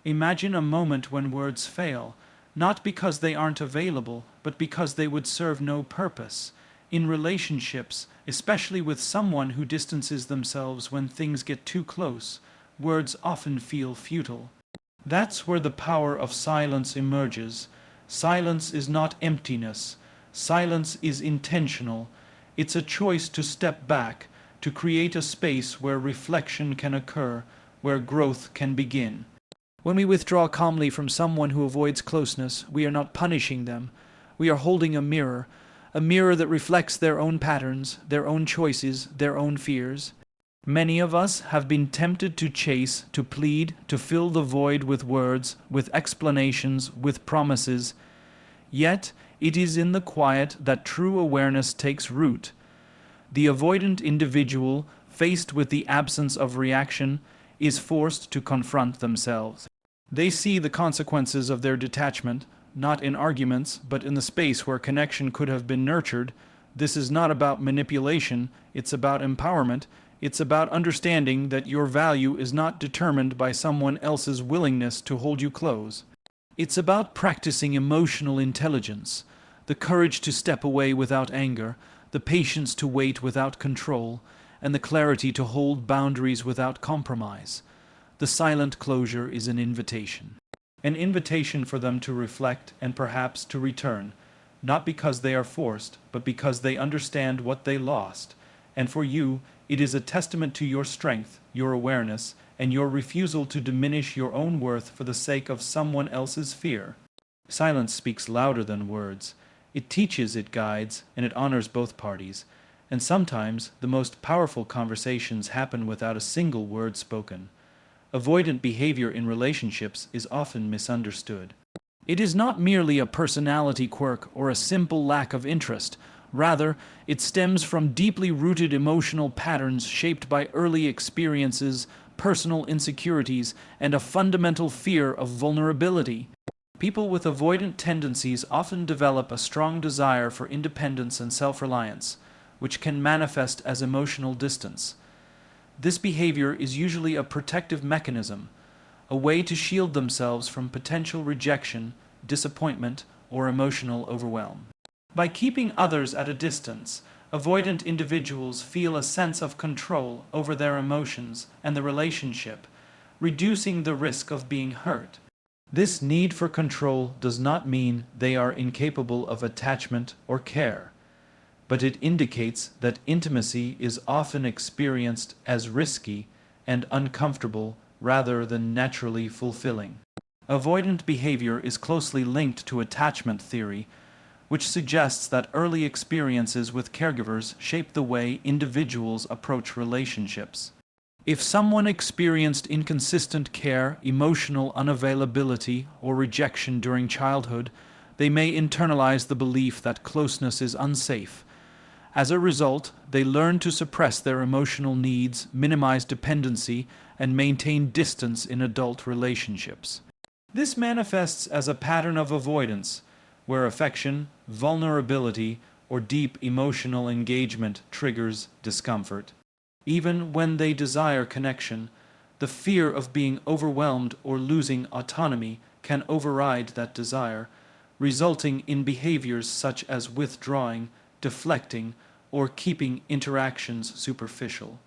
Imagine a moment when words fail, not because they aren't available, but because they would serve no purpose. In relationships, especially with someone who distances themselves when things get too close, words often feel futile. That's where the power of silence emerges. Silence is not emptiness. Silence is intentional. It's a choice to step back, to create a space where reflection can occur, where growth can begin. When we withdraw calmly from someone who avoids closeness, we are not punishing them. We are holding a mirror that reflects their own patterns, their own choices, their own fears. Many of us have been tempted to chase, to plead, to fill the void with words, with explanations, with promises. Yet, it is in the quiet that true awareness takes root. The avoidant individual, faced with the absence of reaction, is forced to confront themselves. They see the consequences of their detachment, not in arguments, but in the space where connection could have been nurtured. This is not about manipulation, it's about empowerment. It's about understanding that your value is not determined by someone else's willingness to hold you close. It's about practicing emotional intelligence, the courage to step away without anger, the patience to wait without control, and the clarity to hold boundaries without compromise. The silent closure is an invitation for them to reflect and perhaps to return, not because they are forced, but because they understand what they lost. And for you, it is a testament to your strength, your awareness, and your refusal to diminish your own worth for the sake of someone else's fear. Silence speaks louder than words. It teaches, it guides, and it honors both parties. And sometimes the most powerful conversations happen without a single word spoken. Avoidant behavior in relationships is often misunderstood. It is not merely a personality quirk or a simple lack of interest. Rather, it stems from deeply rooted emotional patterns shaped by early experiences, personal insecurities, and a fundamental fear of vulnerability. People with avoidant tendencies often develop a strong desire for independence and self-reliance, which can manifest as emotional distance. This behavior is usually a protective mechanism, a way to shield themselves from potential rejection, disappointment, or emotional overwhelm. By keeping others at a distance, avoidant individuals feel a sense of control over their emotions and the relationship, reducing the risk of being hurt. This need for control does not mean they are incapable of attachment or care, but it indicates that intimacy is often experienced as risky and uncomfortable rather than naturally fulfilling. Avoidant behavior is closely linked to attachment theory, which suggests that early experiences with caregivers shape the way individuals approach relationships. If someone experienced inconsistent care, emotional unavailability, or rejection during childhood, they may internalize the belief that closeness is unsafe. As a result, they learn to suppress their emotional needs, minimize dependency, and maintain distance in adult relationships. This manifests as a pattern of avoidance, where affection, vulnerability, or deep emotional engagement triggers discomfort. Even when they desire connection, the fear of being overwhelmed or losing autonomy can override that desire, resulting in behaviors such as withdrawing, deflecting, or keeping interactions superficial.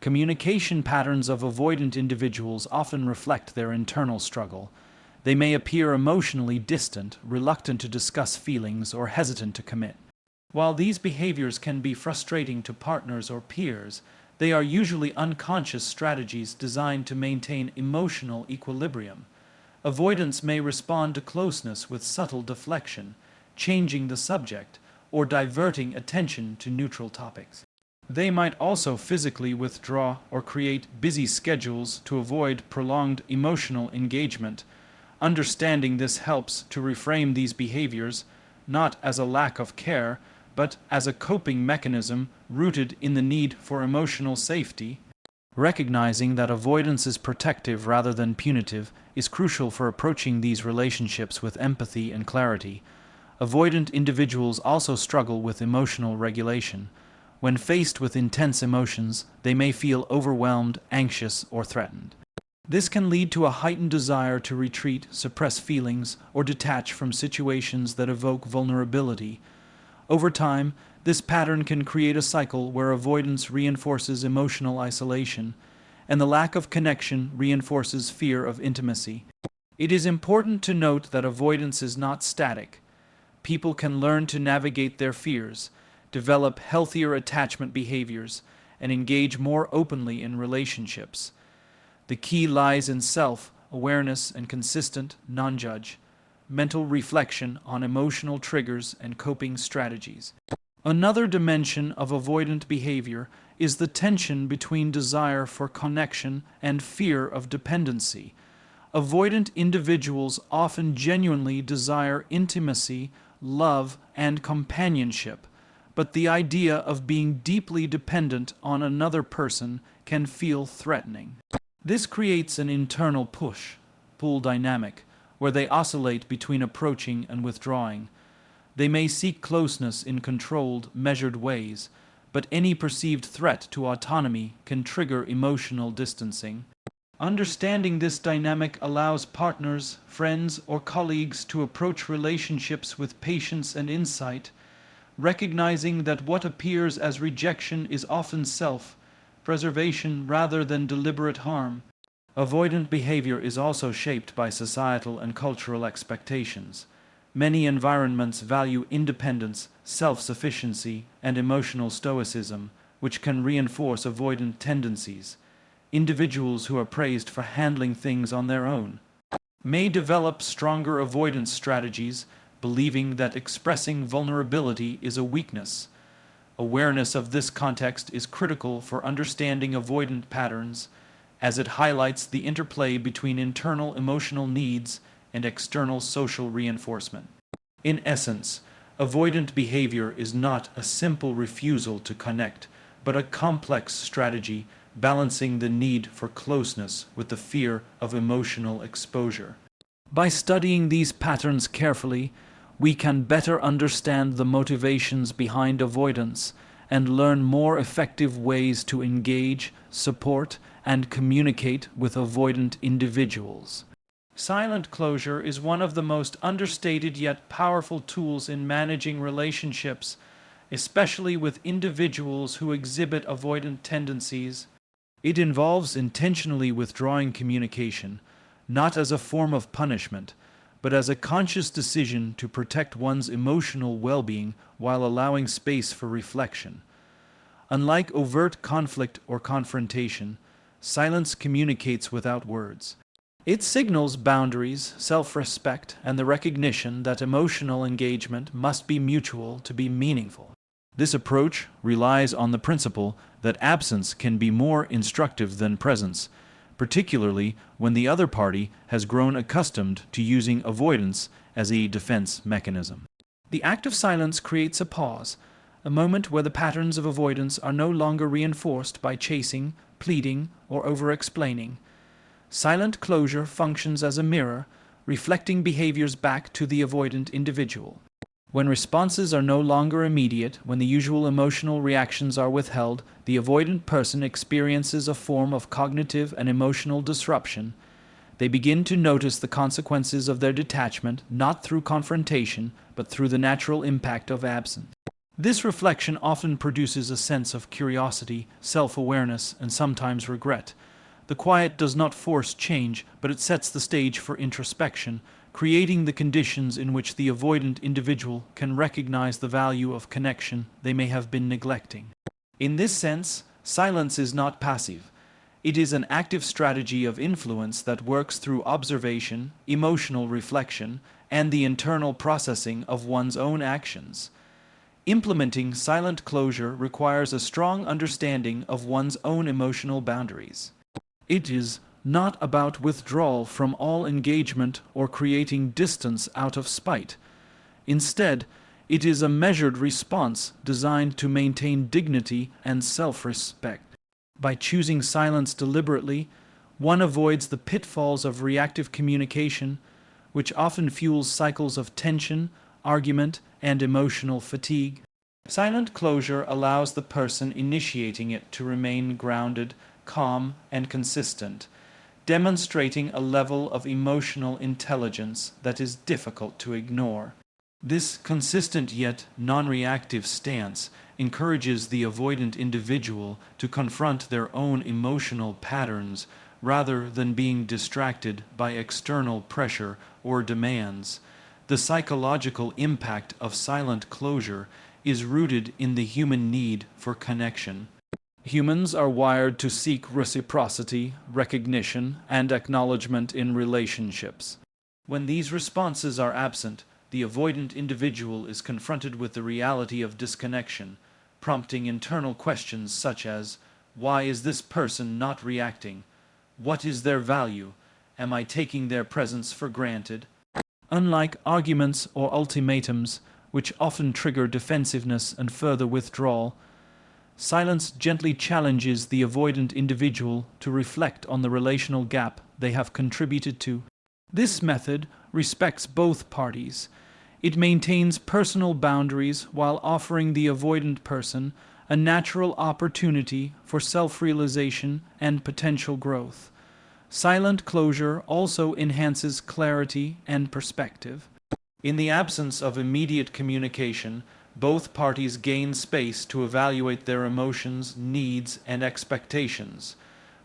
Communication patterns of avoidant individuals often reflect their internal struggle. They may appear emotionally distant, reluctant to discuss feelings, or hesitant to commit. While these behaviors can be frustrating to partners or peers, they are usually unconscious strategies designed to maintain emotional equilibrium. Avoidants may respond to closeness with subtle deflection, changing the subject, or diverting attention to neutral topics. They might also physically withdraw or create busy schedules to avoid prolonged emotional engagement. Understanding this helps to reframe these behaviors not as a lack of care, but as a coping mechanism rooted in the need for emotional safety. Recognizing that avoidance is protective rather than punitive is crucial for approaching these relationships with empathy and clarity. Avoidant individuals also struggle with emotional regulation. When faced with intense emotions, they may feel overwhelmed, anxious, or threatened. This can lead to a heightened desire to retreat, suppress feelings, or detach from situations that evoke vulnerability. Over time, this pattern can create a cycle where avoidance reinforces emotional isolation, and the lack of connection reinforces fear of intimacy. It is important to note that avoidance is not static. People can learn to navigate their fears, develop healthier attachment behaviors, and engage more openly in relationships. The key lies in self-awareness and consistent, non-judge, mental reflection on emotional triggers and coping strategies. Another dimension of avoidant behavior is the tension between desire for connection and fear of dependency. Avoidant individuals often genuinely desire intimacy, love, and companionship, but the idea of being deeply dependent on another person can feel threatening. This creates an internal push-pull dynamic, where they oscillate between approaching and withdrawing. They may seek closeness in controlled, measured ways, but any perceived threat to autonomy can trigger emotional distancing. Understanding this dynamic allows partners, friends, or colleagues to approach relationships with patience and insight, recognizing that what appears as rejection is often self-preservation rather than deliberate harm. Avoidant behavior is also shaped by societal and cultural expectations. Many environments value independence, self-sufficiency, and emotional stoicism, which can reinforce avoidant tendencies. Individuals who are praised for handling things on their own may develop stronger avoidance strategies, believing that expressing vulnerability is a weakness. Awareness of this context is critical for understanding avoidant patterns, as it highlights the interplay between internal emotional needs and external social reinforcement. In essence, avoidant behavior is not a simple refusal to connect, but a complex strategy balancing the need for closeness with the fear of emotional exposure. By studying these patterns carefully, we can better understand the motivations behind avoidance and learn more effective ways to engage, support, and communicate with avoidant individuals. Silent closure is one of the most understated yet powerful tools in managing relationships, especially with individuals who exhibit avoidant tendencies. It involves intentionally withdrawing communication, not as a form of punishment, but as a conscious decision to protect one's emotional well-being while allowing space for reflection. Unlike overt conflict or confrontation, silence communicates without words. It signals boundaries, self-respect, and the recognition that emotional engagement must be mutual to be meaningful. This approach relies on the principle that absence can be more instructive than presence, particularly when the other party has grown accustomed to using avoidance as a defense mechanism. The act of silence creates a pause, a moment where the patterns of avoidance are no longer reinforced by chasing, pleading, or over-explaining. Silent closure functions as a mirror, reflecting behaviors back to the avoidant individual. When responses are no longer immediate, when the usual emotional reactions are withheld, the avoidant person experiences a form of cognitive and emotional disruption. They begin to notice the consequences of their detachment, not through confrontation, but through the natural impact of absence. This reflection often produces a sense of curiosity, self-awareness, and sometimes regret. The quiet does not force change, but it sets the stage for introspection, creating the conditions in which the avoidant individual can recognize the value of connection they may have been neglecting. In this sense, silence is not passive. It is an active strategy of influence that works through observation, emotional reflection, and the internal processing of one's own actions. Implementing silent closure requires a strong understanding of one's own emotional boundaries. It is not about withdrawal from all engagement or creating distance out of spite. Instead, it is a measured response designed to maintain dignity and self-respect. By choosing silence deliberately, one avoids the pitfalls of reactive communication, which often fuels cycles of tension, argument, and emotional fatigue. Silent closure allows the person initiating it to remain grounded, calm, and consistent, demonstrating a level of emotional intelligence that is difficult to ignore. This consistent yet non-reactive stance encourages the avoidant individual to confront their own emotional patterns rather than being distracted by external pressure or demands. The psychological impact of silent closure is rooted in the human need for connection. Humans are wired to seek reciprocity, recognition, and acknowledgement in relationships. When these responses are absent, the avoidant individual is confronted with the reality of disconnection, prompting internal questions such as, why is this person not reacting? What is their value? Am I taking their presence for granted? Unlike arguments or ultimatums, which often trigger defensiveness and further withdrawal, silence gently challenges the avoidant individual to reflect on the relational gap they have contributed to. This method respects both parties. It maintains personal boundaries while offering the avoidant person a natural opportunity for self-realization and potential growth. Silent closure also enhances clarity and perspective. In the absence of immediate communication, both parties gain space to evaluate their emotions, needs, and expectations.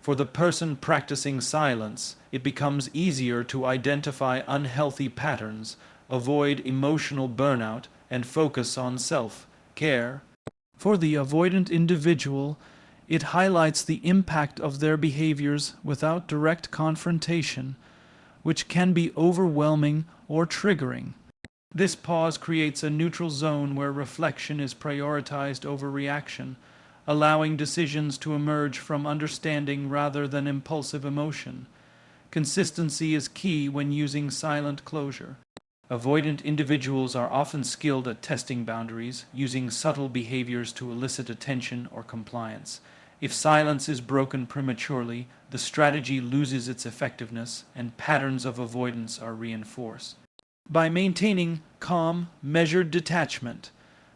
For the person practicing silence, it becomes easier to identify unhealthy patterns, avoid emotional burnout, and focus on self-care. For the avoidant individual, it highlights the impact of their behaviors without direct confrontation, which can be overwhelming or triggering. This pause creates a neutral zone where reflection is prioritized over reaction, allowing decisions to emerge from understanding rather than impulsive emotion. Consistency is key when using silent closure. Avoidant individuals are often skilled at testing boundaries, using subtle behaviors to elicit attention or compliance. If silence is broken prematurely, the strategy loses its effectiveness and patterns of avoidance are reinforced. By maintaining calm, measured detachment,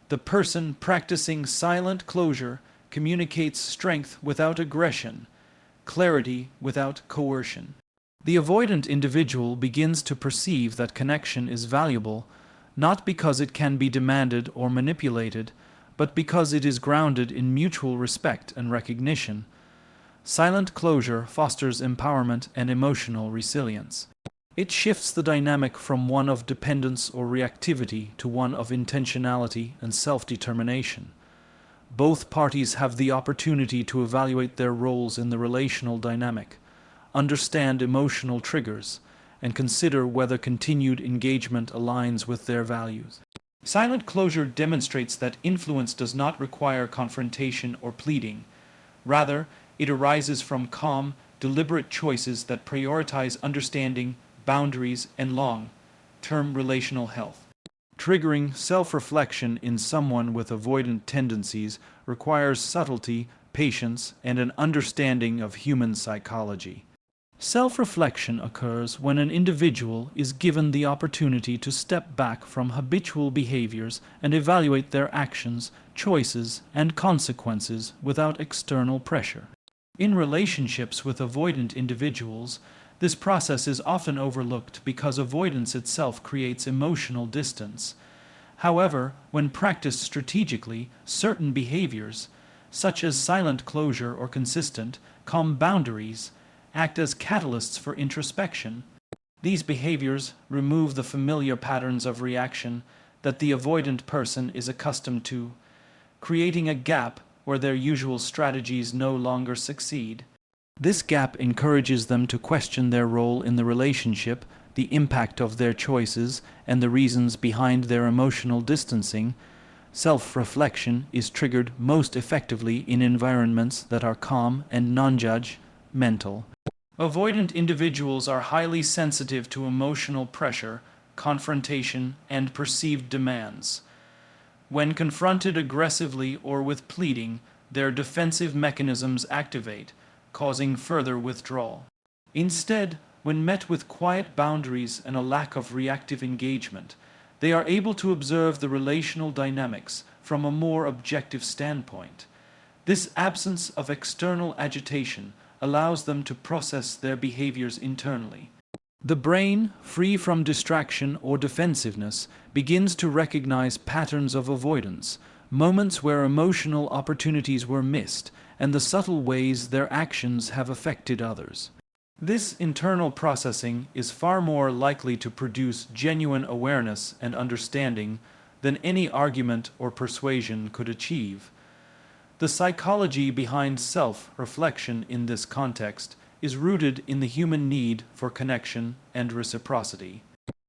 the person practicing silent closure communicates strength without aggression, clarity without coercion. The avoidant individual begins to perceive that connection is valuable, not because it can be demanded or manipulated, but because it is grounded in mutual respect and recognition. Silent closure fosters empowerment and emotional resilience. It shifts the dynamic from one of dependence or reactivity to one of intentionality and self-determination. Both parties have the opportunity to evaluate their roles in the relational dynamic, understand emotional triggers, and consider whether continued engagement aligns with their values. Silent closure demonstrates that influence does not require confrontation or pleading. Rather, it arises from calm, deliberate choices that prioritize understanding, boundaries, and long-term relational health. Triggering self-reflection in someone with avoidant tendencies requires subtlety, patience, and an understanding of human psychology. Self-reflection occurs when an individual is given the opportunity to step back from habitual behaviors and evaluate their actions, choices, and consequences without external pressure. In relationships with avoidant individuals, this process is often overlooked because avoidance itself creates emotional distance. However, when practiced strategically, certain behaviors, such as silent closure or consistent, calm boundaries, act as catalysts for introspection. These behaviors remove the familiar patterns of reaction that the avoidant person is accustomed to, creating a gap where their usual strategies no longer succeed. This gap encourages them to question their role in the relationship, the impact of their choices, and the reasons behind their emotional distancing. Self-reflection is triggered most effectively in environments that are calm and non-judgmental. Avoidant individuals are highly sensitive to emotional pressure, confrontation, and perceived demands. When confronted aggressively or with pleading, their defensive mechanisms activate, causing further withdrawal. Instead, when met with quiet boundaries and a lack of reactive engagement, they are able to observe the relational dynamics from a more objective standpoint. This absence of external agitation allows them to process their behaviors internally. The brain, free from distraction or defensiveness, begins to recognize patterns of avoidance, moments where emotional opportunities were missed, and the subtle ways their actions have affected others. This internal processing is far more likely to produce genuine awareness and understanding than any argument or persuasion could achieve. The psychology behind self-reflection in this context is rooted in the human need for connection and reciprocity.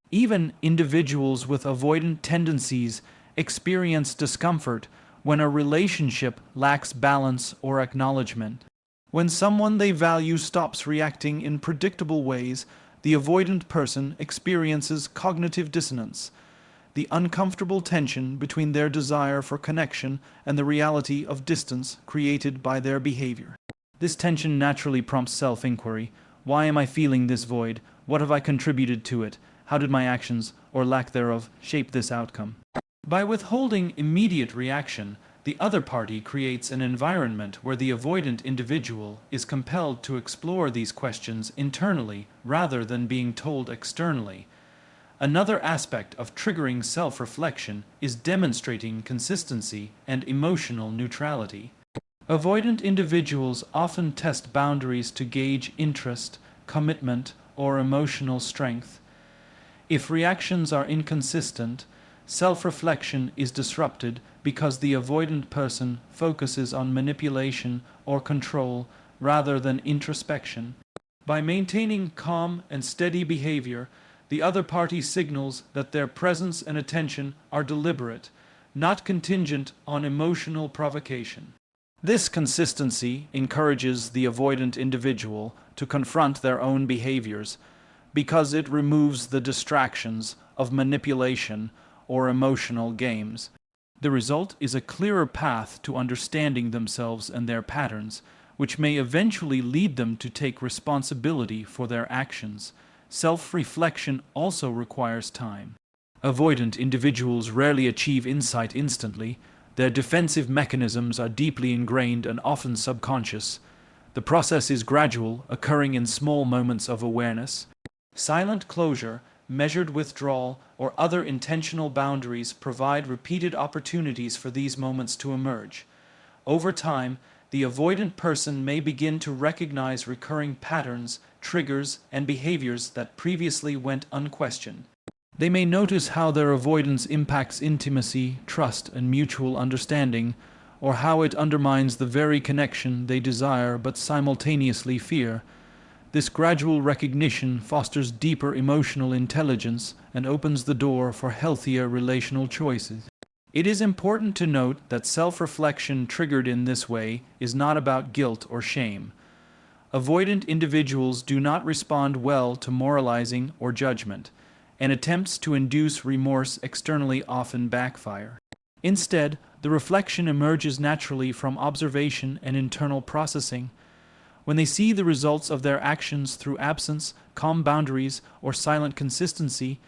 Even individuals with avoidant tendencies experience discomfort when a relationship lacks balance or acknowledgement. When someone they value stops reacting in predictable ways, the avoidant person experiences cognitive dissonance, the uncomfortable tension between their desire for connection and the reality of distance created by their behavior. This tension naturally prompts self-inquiry. Why am I feeling this void? What have I contributed to it? How did my actions, or lack thereof, shape this outcome? By withholding immediate reaction, the other party creates an environment where the avoidant individual is compelled to explore these questions internally rather than being told externally. Another aspect of triggering self-reflection is demonstrating consistency and emotional neutrality. Avoidant individuals often test boundaries to gauge interest, commitment, or emotional strength. If reactions are inconsistent, self-reflection is disrupted because the avoidant person focuses on manipulation or control rather than introspection. By maintaining calm and steady behavior, the other party signals that their presence and attention are deliberate, not contingent on emotional provocation. This consistency encourages the avoidant individual to confront their own behaviors because it removes the distractions of manipulation or emotional games. The result is a clearer path to understanding themselves and their patterns, which may eventually lead them to take responsibility for their actions. Self-reflection also requires time. Avoidant individuals rarely achieve insight instantly. Their defensive mechanisms are deeply ingrained and often subconscious. The process is gradual, occurring in small moments of awareness. Silent closure, measured withdrawal, or other intentional boundaries provide repeated opportunities for these moments to emerge. Over time, the avoidant person may begin to recognize recurring patterns, triggers, and behaviors that previously went unquestioned. They may notice how their avoidance impacts intimacy, trust, and mutual understanding, or how it undermines the very connection they desire but simultaneously fear. This gradual recognition fosters deeper emotional intelligence and opens the door for healthier relational choices. It is important to note that self-reflection triggered in this way is not about guilt or shame. Avoidant individuals do not respond well to moralizing or judgment, and attempts to induce remorse externally often backfire. Instead, the reflection emerges naturally from observation and internal processing. When they see the results of their actions through absence, calm boundaries, or silent consistency,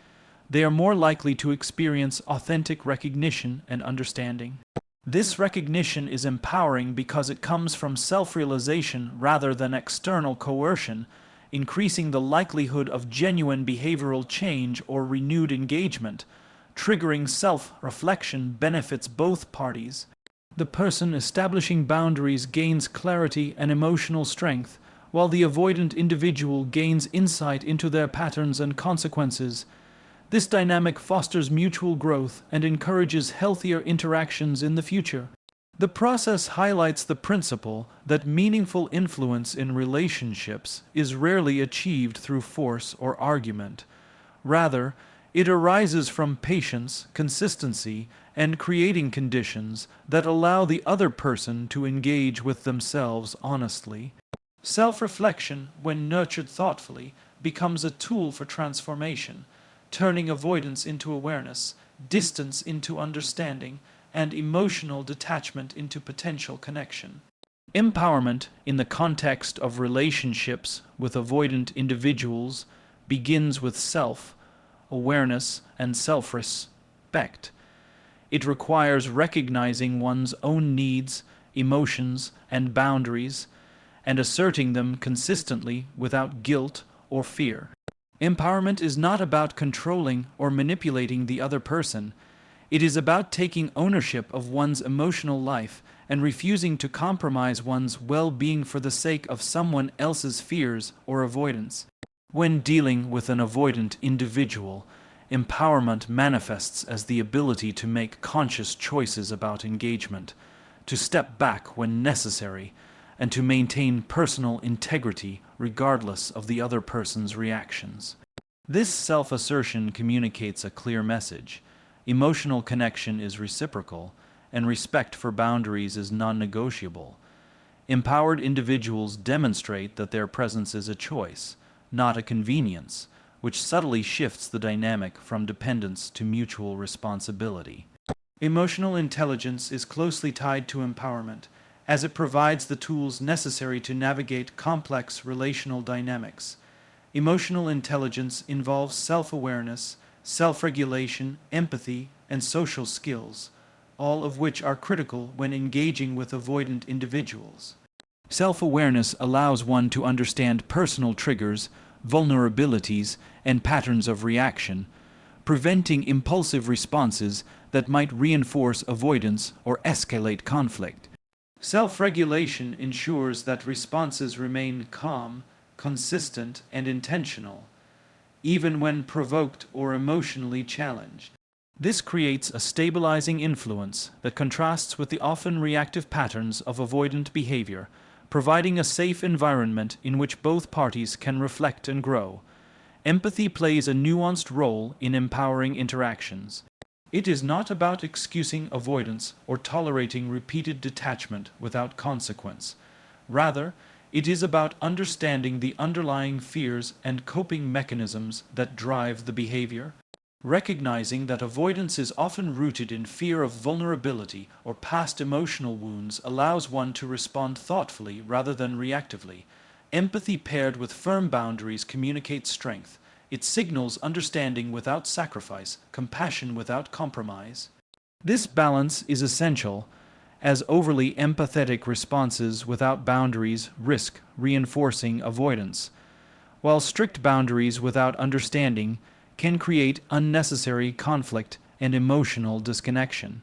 they are more likely to experience authentic recognition and understanding. This recognition is empowering because it comes from self-realization rather than external coercion, increasing the likelihood of genuine behavioral change or renewed engagement. Triggering self-reflection benefits both parties. The person establishing boundaries gains clarity and emotional strength, while the avoidant individual gains insight into their patterns and consequences. This dynamic fosters mutual growth and encourages healthier interactions in the future. The process highlights the principle that meaningful influence in relationships is rarely achieved through force or argument. Rather, it arises from patience, consistency, and creating conditions that allow the other person to engage with themselves honestly. Self-reflection, when nurtured thoughtfully, becomes a tool for transformation, turning avoidance into awareness, distance into understanding, and emotional detachment into potential connection. Empowerment, in the context of relationships with avoidant individuals, begins with self-awareness and self-respect. It requires recognizing one's own needs, emotions, and boundaries, and asserting them consistently without guilt or fear. Empowerment is not about controlling or manipulating the other person. It is about taking ownership of one's emotional life and refusing to compromise one's well-being for the sake of someone else's fears or avoidance. When dealing with an avoidant individual, empowerment manifests as the ability to make conscious choices about engagement, to step back when necessary, and to maintain personal integrity regardless of the other person's reactions. This self-assertion communicates a clear message. Emotional connection is reciprocal, and respect for boundaries is non-negotiable. Empowered individuals demonstrate that their presence is a choice, not a convenience, which subtly shifts the dynamic from dependence to mutual responsibility. Emotional intelligence is closely tied to empowerment, as it provides the tools necessary to navigate complex relational dynamics. Emotional intelligence involves self-awareness, self-regulation, empathy, and social skills, all of which are critical when engaging with avoidant individuals. Self-awareness allows one to understand personal triggers, vulnerabilities, and patterns of reaction, preventing impulsive responses that might reinforce avoidance or escalate conflict. Self-regulation ensures that responses remain calm, consistent, and intentional, even when provoked or emotionally challenged. This creates a stabilizing influence that contrasts with the often reactive patterns of avoidant behavior, providing a safe environment in which both parties can reflect and grow. Empathy plays a nuanced role in empowering interactions. It is not about excusing avoidance or tolerating repeated detachment without consequence. Rather, it is about understanding the underlying fears and coping mechanisms that drive the behavior. Recognizing that avoidance is often rooted in fear of vulnerability or past emotional wounds allows one to respond thoughtfully rather than reactively. Empathy paired with firm boundaries communicates strength. It signals understanding without sacrifice, compassion without compromise. This balance is essential, as overly empathetic responses without boundaries risk reinforcing avoidance, while strict boundaries without understanding can create unnecessary conflict and emotional disconnection.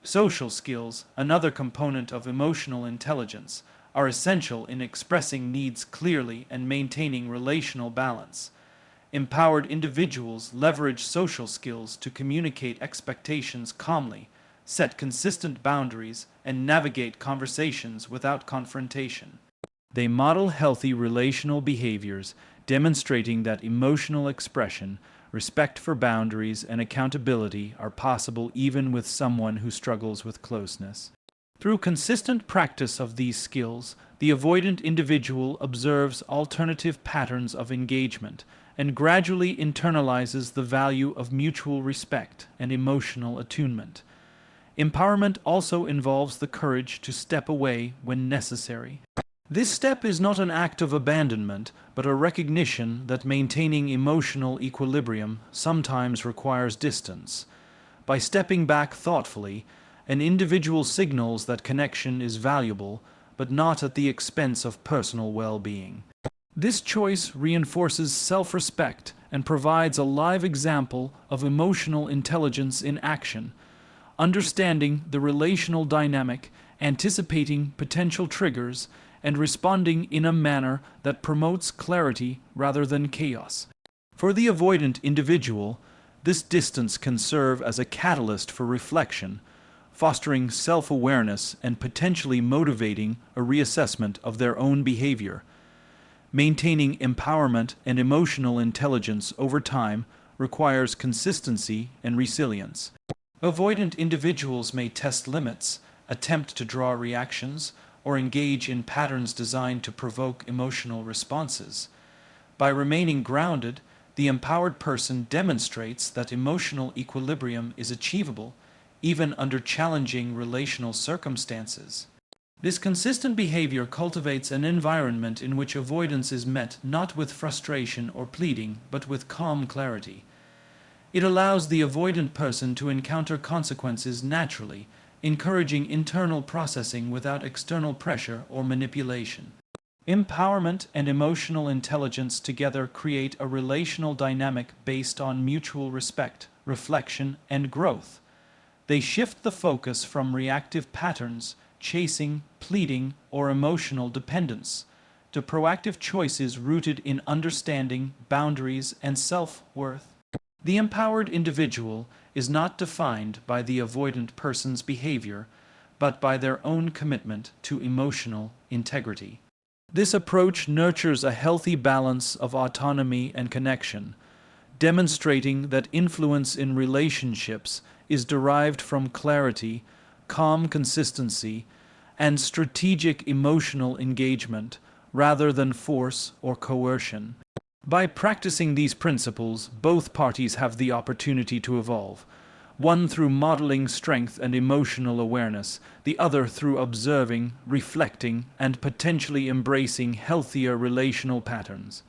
Social skills, another component of emotional intelligence, are essential in expressing needs clearly and maintaining relational balance. Empowered individuals leverage social skills to communicate expectations calmly, set consistent boundaries, and navigate conversations without confrontation. They model healthy relational behaviors, demonstrating that emotional expression, respect for boundaries, and accountability are possible even with someone who struggles with closeness. Through consistent practice of these skills, the avoidant individual observes alternative patterns of engagement and gradually internalizes the value of mutual respect and emotional attunement. Empowerment also involves the courage to step away when necessary. This step is not an act of abandonment, but a recognition that maintaining emotional equilibrium sometimes requires distance. By stepping back thoughtfully, an individual signals that connection is valuable, but not at the expense of personal well-being. This choice reinforces self-respect and provides a live example of emotional intelligence in action, understanding the relational dynamic, anticipating potential triggers, and responding in a manner that promotes clarity rather than chaos. For the avoidant individual, this distance can serve as a catalyst for reflection, fostering self-awareness and potentially motivating a reassessment of their own behavior. Maintaining empowerment and emotional intelligence over time requires consistency and resilience. Avoidant individuals may test limits, attempt to draw reactions, or engage in patterns designed to provoke emotional responses. By remaining grounded, the empowered person demonstrates that emotional equilibrium is achievable even under challenging relational circumstances. This consistent behavior cultivates an environment in which avoidance is met not with frustration or pleading, but with calm clarity. It allows the avoidant person to encounter consequences naturally, encouraging internal processing without external pressure or manipulation. Empowerment and emotional intelligence together create a relational dynamic based on mutual respect, reflection, and growth. They shift the focus from reactive patterns, chasing, pleading, or emotional dependence, to proactive choices rooted in understanding, boundaries, and self-worth. The empowered individual is not defined by the avoidant person's behavior, but by their own commitment to emotional integrity. This approach nurtures a healthy balance of autonomy and connection, demonstrating that influence in relationships is derived from clarity, calm consistency, and strategic emotional engagement, rather than force or coercion. By practicing these principles, both parties have the opportunity to evolve, one through modeling strength and emotional awareness, the other through observing, reflecting, and potentially embracing healthier relational patterns.